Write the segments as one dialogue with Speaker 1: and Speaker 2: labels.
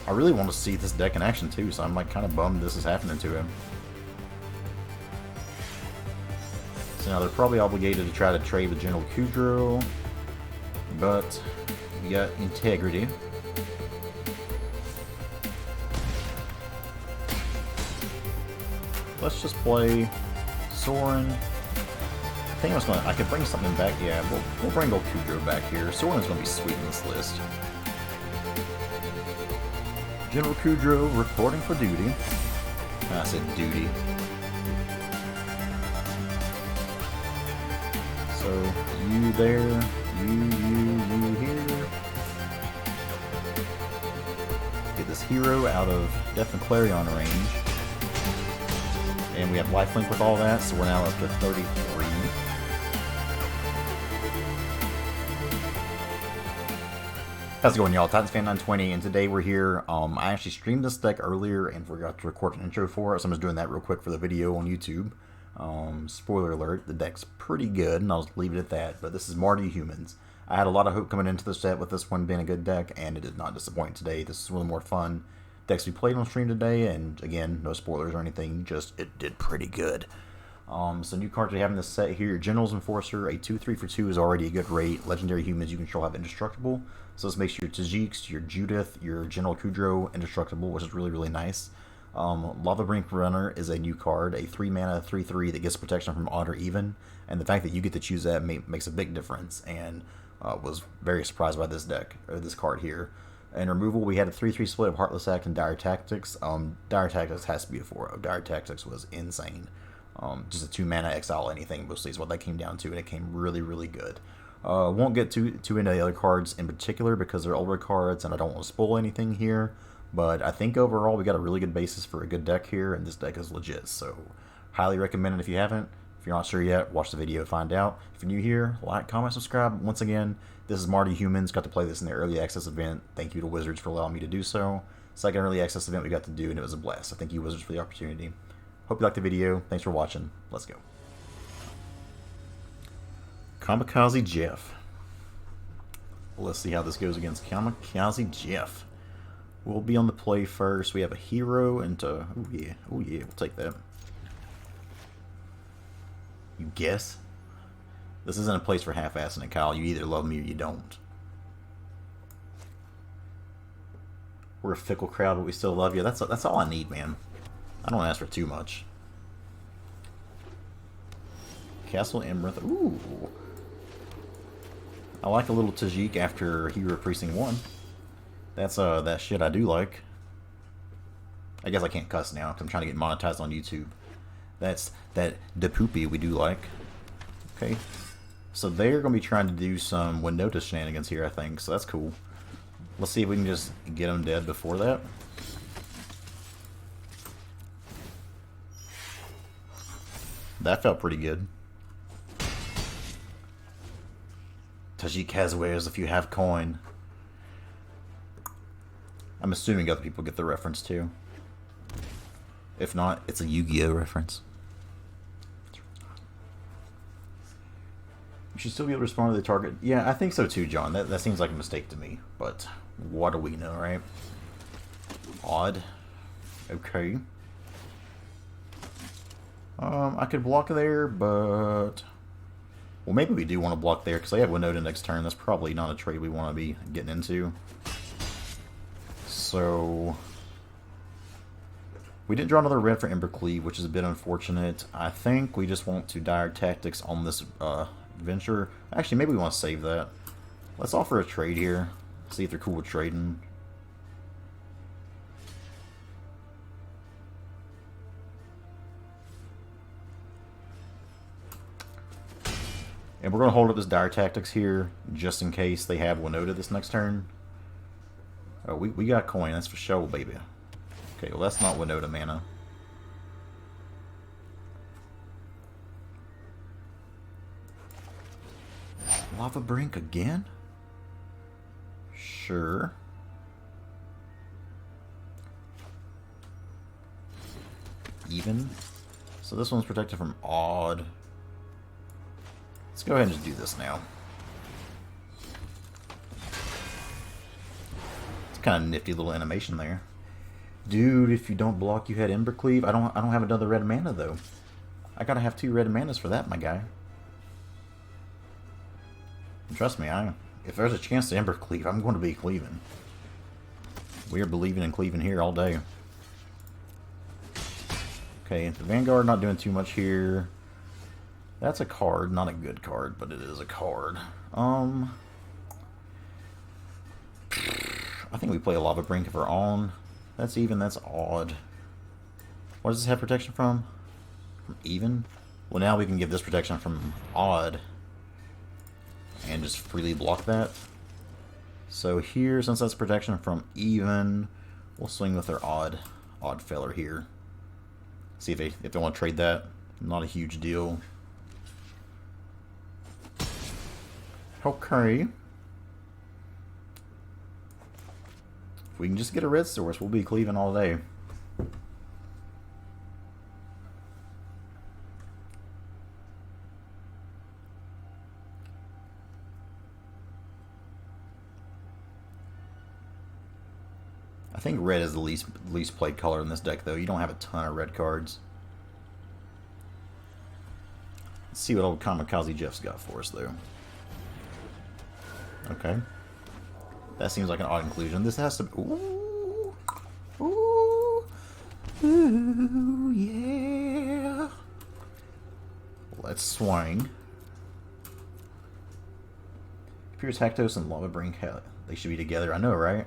Speaker 1: I really want to see this deck in action too, so I'm like kind of bummed this is happening to him. So now they're probably obligated to try to trade with General Kudro, but we got Integrity. Let's just play Sorin. I think I could bring something back. Yeah, we'll bring old Kudro back here. Sorin's gonna be sweet in this list. General Kudro reporting for duty. I said duty. So you there, you here. Get this hero out of Death and Clarion range. And we have lifelink with all that, so we're now up to 33. How's it going, y'all? TitansFan920, and today we're here. I actually streamed this deck earlier and forgot to record an intro for it, so I'm just doing that real quick for the video on YouTube. Spoiler alert, the deck's pretty good, and I'll just leave it at that, but this is Boros Humans. I had a lot of hope coming into the set with this one being a good deck, and it did not disappoint today. This is one of the more fun decks we played on stream today, and again, no spoilers or anything, just it did pretty good. So new cards we have in this set here: General's Enforcer, a 2/3 for 2 is already a good rate. Legendary humans you control have indestructible, so this makes your Tajics, your Judith, your General Kudro indestructible, which is really, really nice. Lavabrink Venturer is a new card, a 3 mana 3/3 that gets protection from odd or even, and the fact that you get to choose that makes a big difference, and was very surprised by this deck, or this card here. In removal, we had a 3/3 split of Heartless Act and Dire Tactics. Dire Tactics has to be a 4/0. Dire Tactics was insane. Just a 2 mana exile anything mostly is what that came down to, and it came really, really good. Won't get too into the other cards in particular because they're older cards, and I don't want to spoil anything here. But I think overall we got a really good basis for a good deck here, and this deck is legit. So highly recommend it if you haven't. If you're not sure yet, watch the video to find out. If you're new here, like, comment, subscribe. Once again, this is Boros Humans. Got to play this in the early access event. Thank you to Wizards for allowing me to do so. Second early access event we got to do, and it was a blast. So thank you, Wizards, for the opportunity. Hope you liked the video. Thanks for watching. Let's go. Kamikaze Jeff. Let's see how this goes against Kamikaze Jeff. We'll be on the play first. We have a hero and oh yeah, we'll take that. You guess? This isn't a place for half-assing it, Kyle. You either love me or you don't. We're a fickle crowd, but we still love you. That's all I need, man. I don't ask for too much. Castle Emerald. Ooh. I like a little Tajic after Hero of Precinct One. That's that shit I do like. I guess I can't cuss now because I'm trying to get monetized on YouTube. That's that de poopy we do like. Okay. So they're going to be trying to do some When Notice shenanigans here, I think. So that's cool. Let's see if we can just get them dead before that. That felt pretty good. Tajic has wares if you have coin. I'm assuming other people get the reference too. If not, it's a Yu-Gi-Oh reference. You should still be able to respond to the target. Yeah, I think so too, John. That seems like a mistake to me. But what do we know, right? Odd. Okay. I could block there, but... Well, maybe we do want to block there, because they have Winota next turn. That's probably not a trade we want to be getting into. So... We did draw another red for Embercleave, which is a bit unfortunate. I think we just want to Dire Tactics on this Venture. Actually, maybe we want to save that. Let's offer a trade here. See if they're cool with trading. And we're going to hold up this Dire Tactics here, just in case they have Winota this next turn. Oh, we got coin, that's for sure, baby. Okay, well that's not Winota mana. Lavabrink again? Sure. Even. So this one's protected from odd. Let's go ahead and just do this now. kind of nifty little animation there. Dude, if you don't block, you had Embercleave. I don't have another red mana though. I gotta have 2 red manas for that, my guy. And trust me, if there's a chance to Embercleave, I'm going to be cleaving. We are believing in cleaving here all day. Okay, the Vanguard not doing too much here. That's a card, not a good card, but it is a card. I think we play a Lavabrink if we're on. That's even, that's odd. What does this have protection from? From even? Well, now we can give this protection from odd. And just freely block that. So here, since that's protection from even, we'll swing with our odd feller here. See if they want to trade that. Not a huge deal. Okay. If we can just get a red source, we'll be cleaving all day. I think red is the least played color in this deck, though. You don't have a ton of red cards. Let's see what old Kamikaze Jeff's got for us, though. Okay. That seems like an odd inclusion. This has to be... Ooh! Ooh! Ooh, yeah! Let's swing. Pure Tactos and Lavabrink, they should be together. I know, right?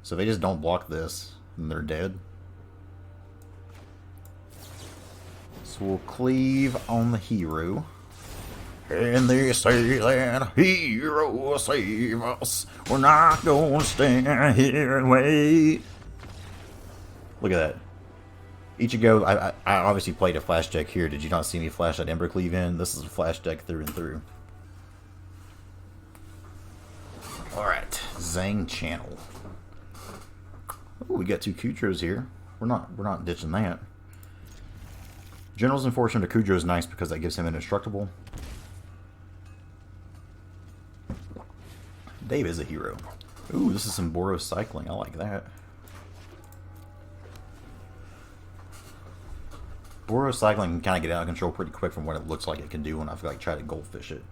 Speaker 1: So they just don't block this, and they're dead. So we'll cleave on the hero. And they say that hero save us. We're not gonna stand here and wait. Look at that. Ichigo, I obviously played a flash deck here. Did you not see me flash that Embercleave in? This is a flash deck through and through. Alright, Zang Channel. Ooh, we got 2 Kudros here. We're not ditching that. General's Enforcement to Kudro is nice because that gives him an indestructible. Dave is a hero. Ooh, this is some Boros Cycling. I like that. Boros Cycling can kind of get out of control pretty quick from what it looks like it can do when I feel like try to goldfish it. It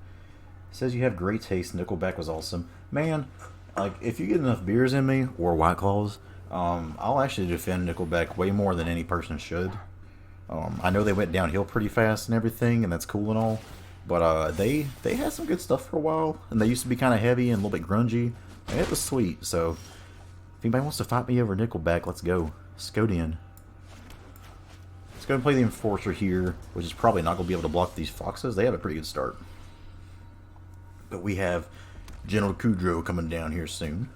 Speaker 1: says you have great taste. Nickelback was awesome. Man, like if you get enough beers in me or White Claws, I'll actually defend Nickelback way more than any person should. I know they went downhill pretty fast and everything, and that's cool and all, but they had some good stuff for a while, and they used to be kind of heavy and a little bit grungy. And it was sweet. So if anybody wants to fight me over Nickelback, let's go. Scodian. Let's go and play the Enforcer here, which is probably not going to be able to block these Foxes. They have a pretty good start. But we have General Kudro coming down here soon.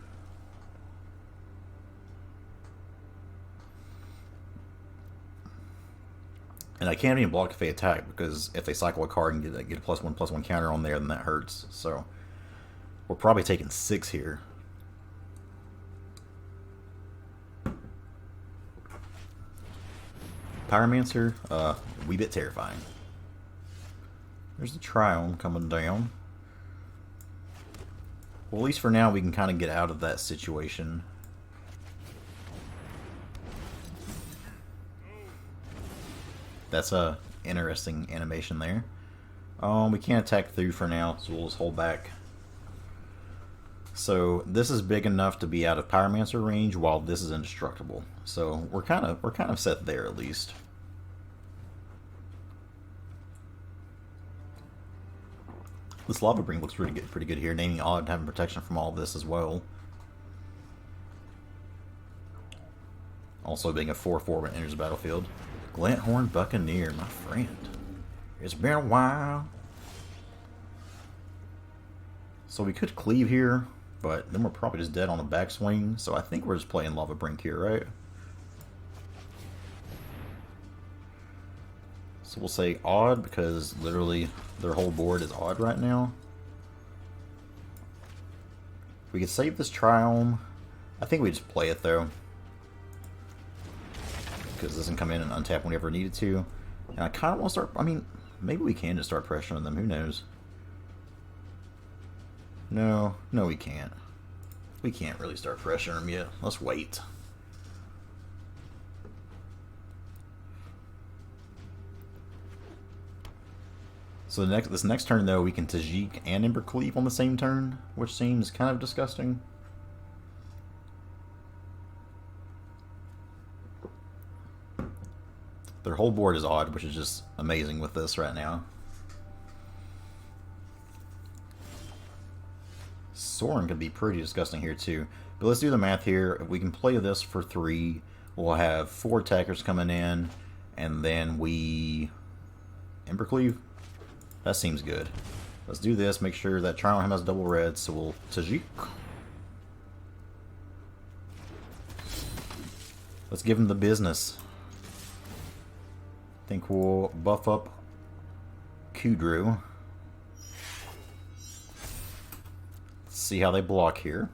Speaker 1: And I can't even block if they attack, because if they cycle a card and get a +1/+1 counter on there, then that hurts. So we're probably taking 6 here. Pyromancer, wee bit terrifying. There's the Triome coming down. Well, at least for now we can kind of get out of that situation. That's a interesting animation there. We can't attack through for now, so we'll just hold back. So this is big enough to be out of Pyromancer range, while this is indestructible. So we're kind of set there at least. This Lavabrink looks pretty good here. Naming Odd, having protection from all of this as well. Also being a 4/4 when it enters the battlefield. Glanthorn Buccaneer, my friend. It's been a while. So we could cleave here, but then we're probably just dead on the backswing. So I think we're just playing Lavabrink here, right? So we'll say Odd, because literally their whole board is Odd right now. We could save this Triome. I think we just play it though, because it doesn't come in and untap whenever needed to. And I kind of want to start, I mean, maybe we can just start pressuring them, who knows. No, no we can't. We can't really start pressuring them yet. Let's wait. So this next turn, though, we can Tajic and Embercleave on the same turn, which seems kind of disgusting. Their whole board is odd, which is just amazing with this right now. Sorin could be pretty disgusting here, too. But let's do the math here. If we can play this for 3, we'll have 4 attackers coming in, and then we... Embercleave? That seems good. Let's do this, make sure that Triome has double red, so we'll Tajic. Let's give him the business. I think we'll buff up Kudro. Let's see how they block here.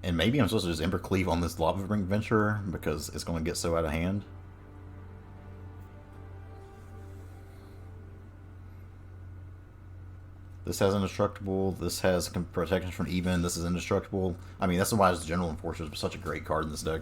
Speaker 1: And maybe I'm supposed to just Embercleave on this Lavabrink Venturer because it's going to get so out of hand. This has indestructible. This has protection from even. This is indestructible. I mean, that's why the General Enforcer is such a great card in this deck.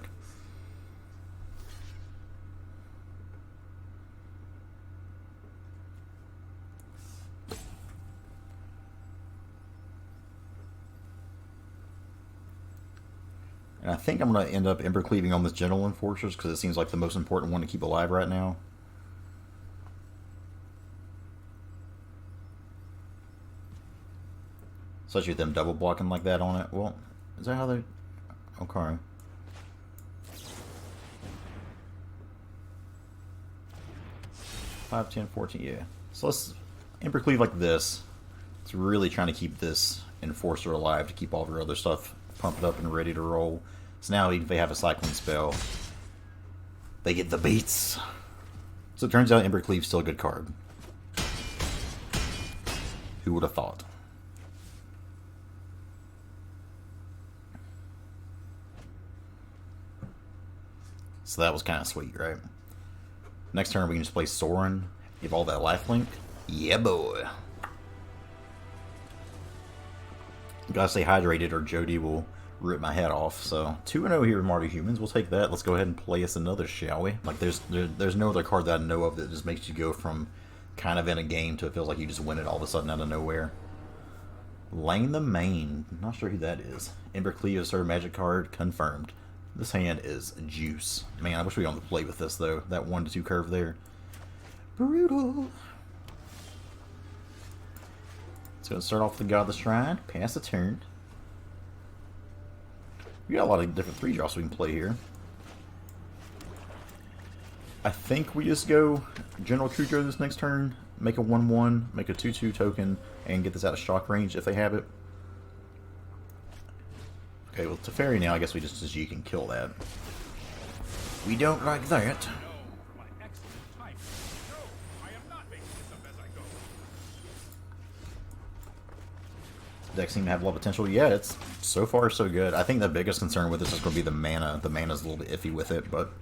Speaker 1: And I think I'm going to end up Embercleaving on this General Enforcers because it seems like the most important one to keep alive right now. Especially with them double blocking like that on it. Well, is that how they... Okay. Five, 10, 14, yeah. So let's Embercleave like this. It's really trying to keep this Enforcer alive to keep all their other stuff pumped up and ready to roll. So now even if they have a cycling spell, they get the beats. So it turns out Embercleave's still a good card. Who would have thought? So that was kind of sweet, right? Next turn we can just play Sorin. Give all that lifelink. Yeah, boy. Gotta stay hydrated or Jody will rip my head off. So 2-0 here with Mardu Humans. We'll take that. Let's go ahead and play us another, shall we? Like there's no other card that I know of that just makes you go from kind of in a game to it feels like you just win it all of a sudden out of nowhere. Lane the Main. Not sure who that is. Embercleave is her magic card. Confirmed. This hand is juice. Man, I wish we were on the play with this, though. That 1-2 curve there. Brutal. So let's start off with the Godless Shrine. Pass the turn. We got a lot of different 3-drops we can play here. I think we just go General Kudro this next turn. Make a 1-1. Make a 2-2 token. And get this out of shock range if they have it. Okay, well, Teferi now, I guess we just Tajic can kill that. We don't like that. Deck seems to have a lot of potential. Yeah, it's so far so good. I think the biggest concern with this is going to be the mana. The mana's a little bit iffy with it, but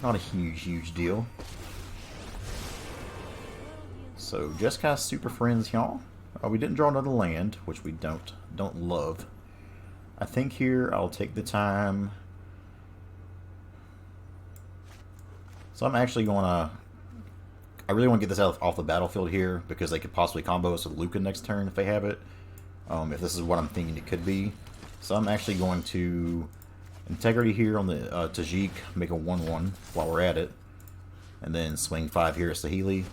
Speaker 1: not a huge deal. So, Jeskai Superfriends, y'all. We didn't draw another land, which we don't love. I think here I'll take the time. So I'm actually going to... I really want to get this off the battlefield here because they could possibly combo us with Luca next turn if they have it. If this is what I'm thinking it could be. So I'm actually going to Integrity here on the Tajic, make a 1-1 while we're at it. And then swing 5 here as Saheeli.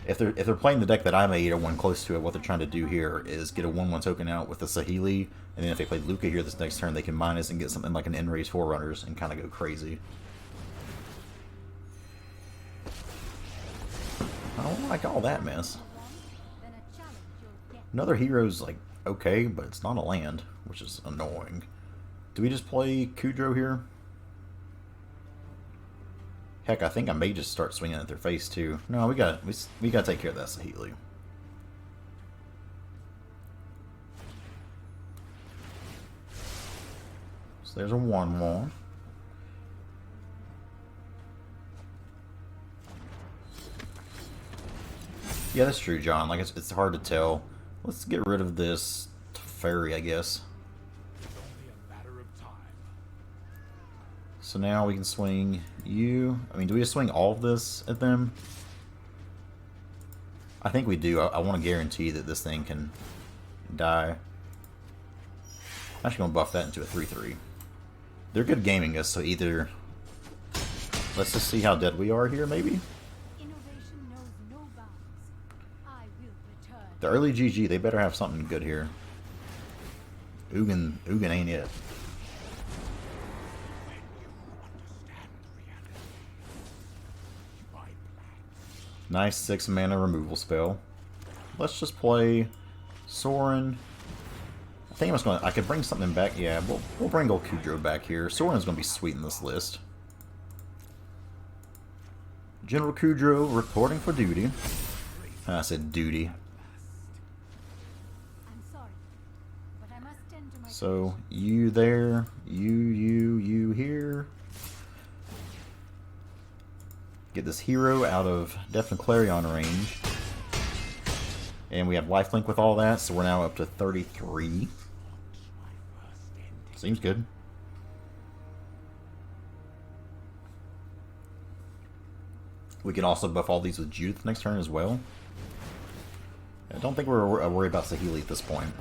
Speaker 1: If they're playing the deck that I made or one close to it, what they're trying to do here is get a 1-1 token out with the Saheeli, and then if they play Luca here this next turn, they can minus and get something like an Enraged Forerunners and kind of go crazy. I don't like all that mess. Another hero's like okay, but it's not a land, which is annoying. Do we just play Kudro here? Heck, I think I may just start swinging at their face too. No, we gotta take care of that Saheeli. So there's a 1/1. Yeah, that's true, John. Like, it's hard to tell. Let's get rid of this fairy, I guess. So now we can swing you. I mean, do we just swing all of this at them? I think we do. I want to guarantee that this thing can die. I'm actually going to buff that into a 3/3. They're good gaming us, so either... Let's just see how dead we are here, maybe? The early GG, they better have something good here. Ugin ain't it. Nice 6 mana removal spell. Let's just play Sorin. I think I could bring something back. Yeah, we'll bring old Kudro back here. Sorin's gonna be sweet in this list. General Kudro reporting for duty. I said duty. So you there, you here. Get this hero out of Death and Clarion range. And we have lifelink with all that, so we're now up to 33. Seems good. We can also buff all these with Judith next turn as well. I don't think we're worried about Saheeli at this point.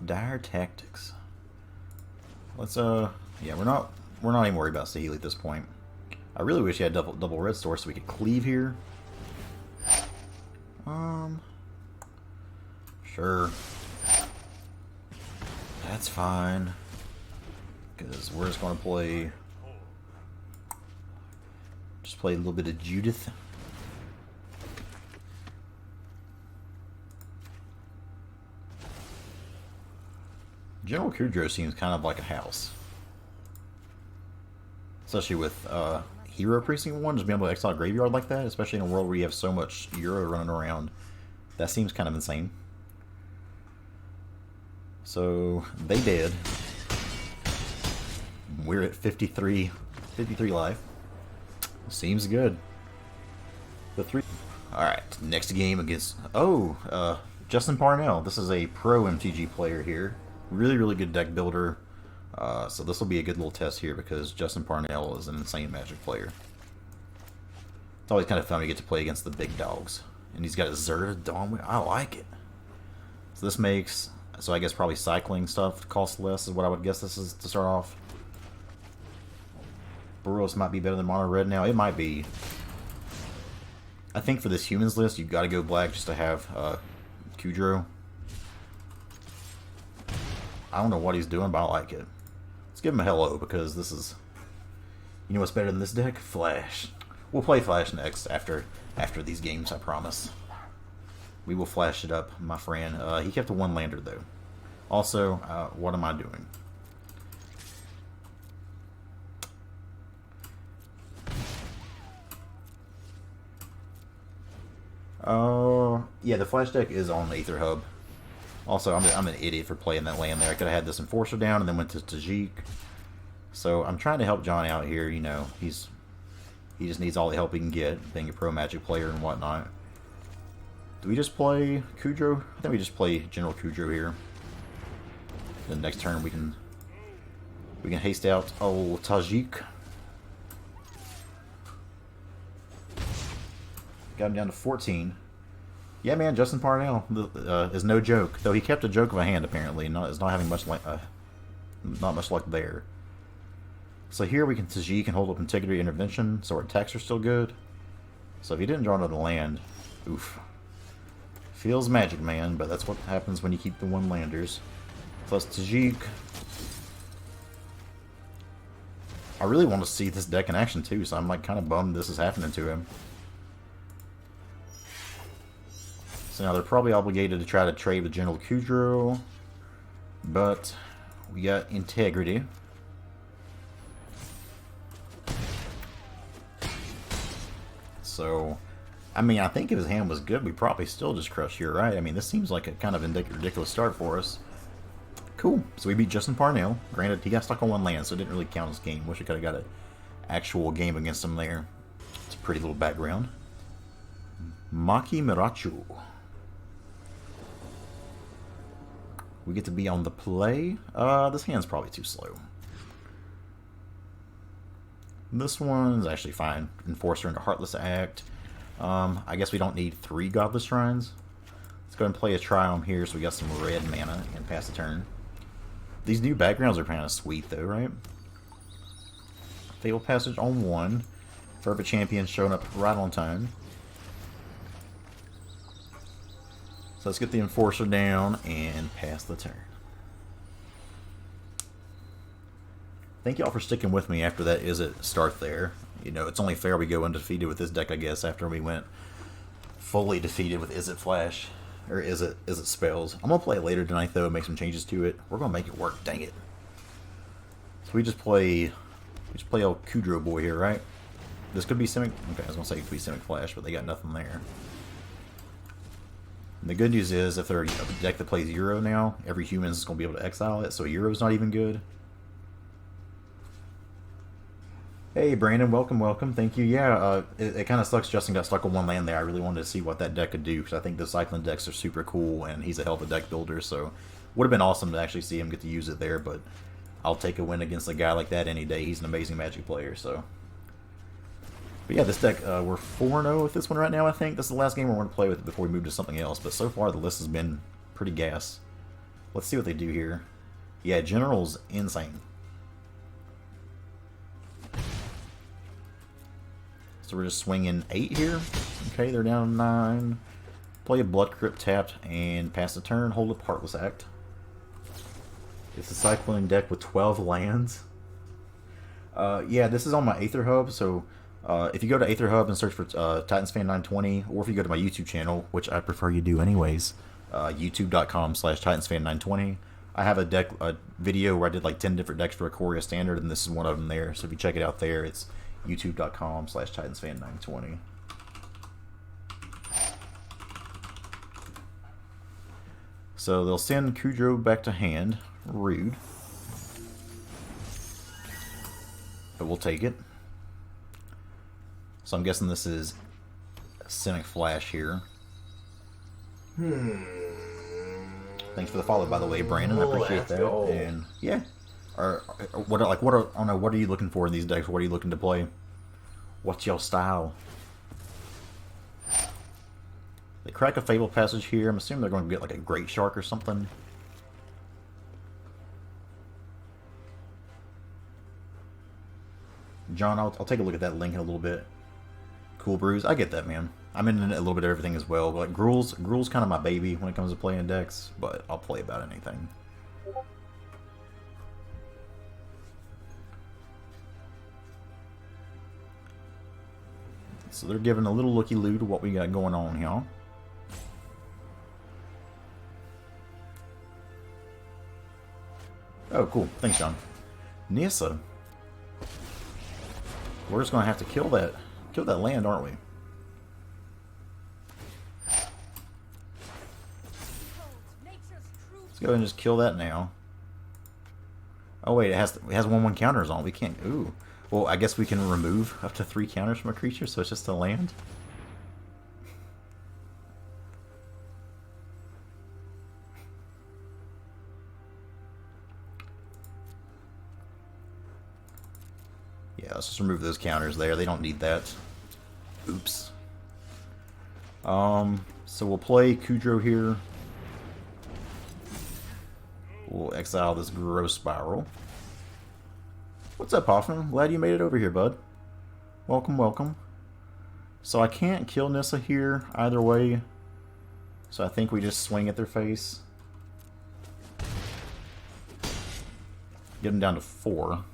Speaker 1: Dire Tactics. Let's yeah, we're not even worried about Saheeli at this point. I really wish he had double red source so we could cleave here. Sure. That's fine. Because we're just gonna play a little bit of Judith. General Kudro seems kind of like a house. Especially with Hero of Precinct One, just being able to exile a graveyard like that, especially in a world where you have so much Euro running around. That seems kind of insane. So, they did. We're at 53 life. Seems good. Alright, next game against... Justin Parnell. This is a pro MTG player here. Really good deck builder. So this will be a good little test here because Justin Parnell is an insane Magic player. It's always kind of fun to get to play against the big dogs. And he's got a Zerta Dawn. I like it. So this makes... So I guess probably cycling stuff costs less is what I would guess this is to start off. Boros might be better than mono red now. It might be. I think for this humans list, you've got to go black just to have Kudro. I don't know what he's doing, but I like it. Let's give him a hello because this is... You know what's better than this deck? Flash. We'll play Flash next after these games, I promise. We will flash it up, my friend. He kept a 1-lander, though. Also, what am I doing? Yeah, the Flash deck is on the Aether Hub. Also, I'm an idiot for playing that land there. I could have had this Enforcer down and then went to Tajic. So I'm trying to help John out here. You know, he just needs all the help he can get, being a pro Magic player and whatnot. Do we just play Kudro? I think we just play General Kudro here. Then next turn we can haste out old Tajic. Got him down to 14. Yeah, man, Justin Parnell is no joke. Though he kept a joke of a hand apparently, is not having much not much luck there. So here we can Tajic and hold up Integrity Intervention, so our attacks are still good. So if he didn't draw another land, oof. Feels magic, man, but that's what happens when you keep the 1-landers. Plus Tajic. I really want to see this deck in action too, so I'm like kind of bummed this is happening to him. So now they're probably obligated to try to trade with General Kudro, but we got Integrity. So, I mean, I think if his hand was good, we probably still just crush here, right? I mean, this seems like a kind of ridiculous start for us. Cool. So we beat Justin Parnell. Granted, he got stuck on one land, so it didn't really count as game. Wish I could have got an actual game against him there. It's a pretty little background. Maki Mirachu. We get to be on the play. This hand's probably too slow. This one's actually fine. Enforcer into Heartless Act. I guess we don't need 3 Godless Shrines. Let's go ahead and play a Triome here so we got some red mana and pass the turn. These new backgrounds are kind of sweet though, right? Fatal Passage on 1. Fervent Champion showing up right on time. So let's get the Enforcer down and pass the turn. Thank y'all for sticking with me after that Izzet start there. You know, it's only fair we go undefeated with this deck, I guess, after we went fully defeated with Izzet Flash. Or Izzet Spells. I'm going to play it later tonight, though, and make some changes to it. We're going to make it work, dang it. So we just play old Kudro boy here, right? This could be Simic... Okay, I was going to say it could be Simic Flash, but they got nothing there. And the good news is, if they're a deck that plays Euro now, every human is going to be able to exile it, so Euro's not even good. Hey Brandon, welcome. Thank you. Yeah, it kind of sucks Justin got stuck on one land there. I really wanted to see what that deck could do, because I think the cycling decks are super cool, and he's a hell of a deck builder, so would have been awesome to actually see him get to use it there, but I'll take a win against a guy like that any day. He's an amazing Magic player, so... But yeah, this deck, we're 4-0 with this one right now, I think. This is the last game we're going to play with it before we move to something else. But so far, the list has been pretty gas. Let's see what they do here. Yeah, General's insane. So we're just swinging 8 here. Okay, they're down 9. Play a Blood Crypt tapped and pass the turn. Hold up Heartless Act. It's a cycling deck with 12 lands. Yeah, this is on my Aether Hub, so... if you go to Aether Hub and search for Titans Fan 920, or if you go to my YouTube channel, which I prefer you do anyways, youtube.com/Titans Fan 920, I have a video where I did like 10 different decks for ikoria Standard, and this is one of them there. So if you check it out there, it's youtube.com/Titans Fan 920. So they'll send Kudro back to hand. Rude. But we'll take it. So I'm guessing this is Simic Flash here. Thanks for the follow, by the way, Brandon. I appreciate that. And yeah, what are you looking for in these decks? What are you looking to play? What's your style? They crack a Fatal Passage here. I'm assuming they're going to get like a Great Shark or something. John, I'll take a look at that link in a little bit. Cool Brews, I get that, man. I'm in a little bit of everything as well. But like Gruul's kind of my baby when it comes to playing decks, but I'll play about anything. So they're giving a little looky-loo to what we got going on here. Oh, cool. Thanks, John. Nissa. We're just gonna have to kill that land, aren't we? Let's go ahead and just kill that now. Oh wait, it has 1/1 counters on. We can't. Ooh. Well, I guess we can remove up to 3 counters from a creature, so it's just a land. Yeah, let's just remove those counters there. They don't need that. Oops. So we'll play Kudro here. We'll exile this Gross Spiral. What's up, Hoffman? Glad you made it over here, bud. Welcome, welcome. So I can't kill Nissa here either way. So I think we just swing at their face. Get them down to 4.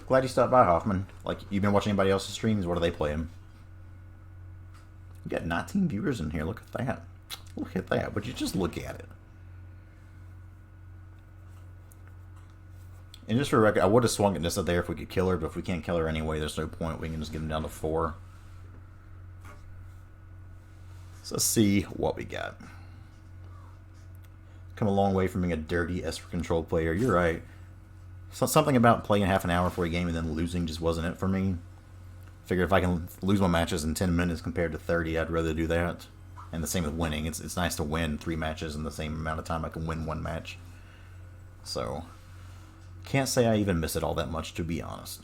Speaker 1: Glad you stopped by, Hoffman. Like, you've been watching anybody else's streams? What are they playing? We got 19 viewers in here. Look at that. Look at that. Would you just look at it? And just for a record, I would have swung at Nissa there if we could kill her, but if we can't kill her anyway, there's no point. We can just get them down to 4. So let's see what we got. Come a long way from being a dirty Esper control player. You're right. So something about playing half an hour for a game and then losing just wasn't it for me. Figure if I can lose my matches in 10 minutes compared to 30, I'd rather do that. And the same with winning. It's nice to win 3 matches in the same amount of time I can win 1 match. So, can't say I even miss it all that much, to be honest.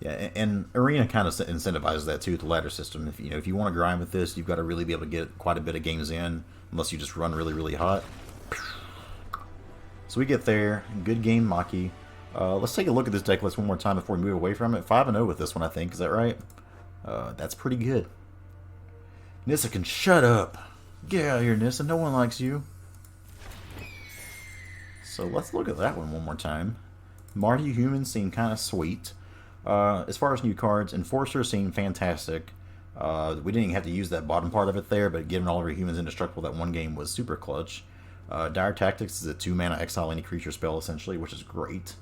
Speaker 1: Yeah, and Arena kind of incentivizes that too, the ladder system. If you want to grind with this, you've got to really be able to get quite a bit of games in, unless you just run really, really hot. So we get there. Good game, Maki. Let's take a look at this deck list one more time before we move away from it. 5-0 with this one, I think. Is that right? That's pretty good. Nissa can shut up. Get out of here, Nissa. No one likes you. So let's look at that one more time. Mardu Humans seem kind of sweet. As far as new cards, Enforcer seemed fantastic. We didn't even have to use that bottom part of it there, but giving all of our humans indestructible that one game was super clutch. Dire Tactics is a 2-mana exile any creature spell, essentially, which is great.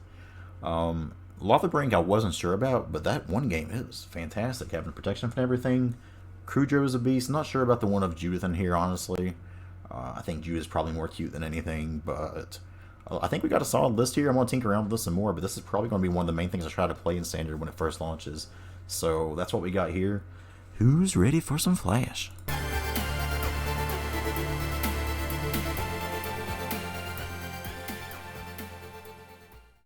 Speaker 1: Lavabrink I wasn't sure about, but that one game is fantastic, having protection from everything. Kudro is a beast. Not sure about the one of Judith in here, honestly. I think Judith is probably more cute than anything, but I think we got a solid list here. I'm going to tinker around with this some more, but this is probably going to be one of the main things I try to play in Standard when it first launches. So that's what we got here. Who's ready for some Flash?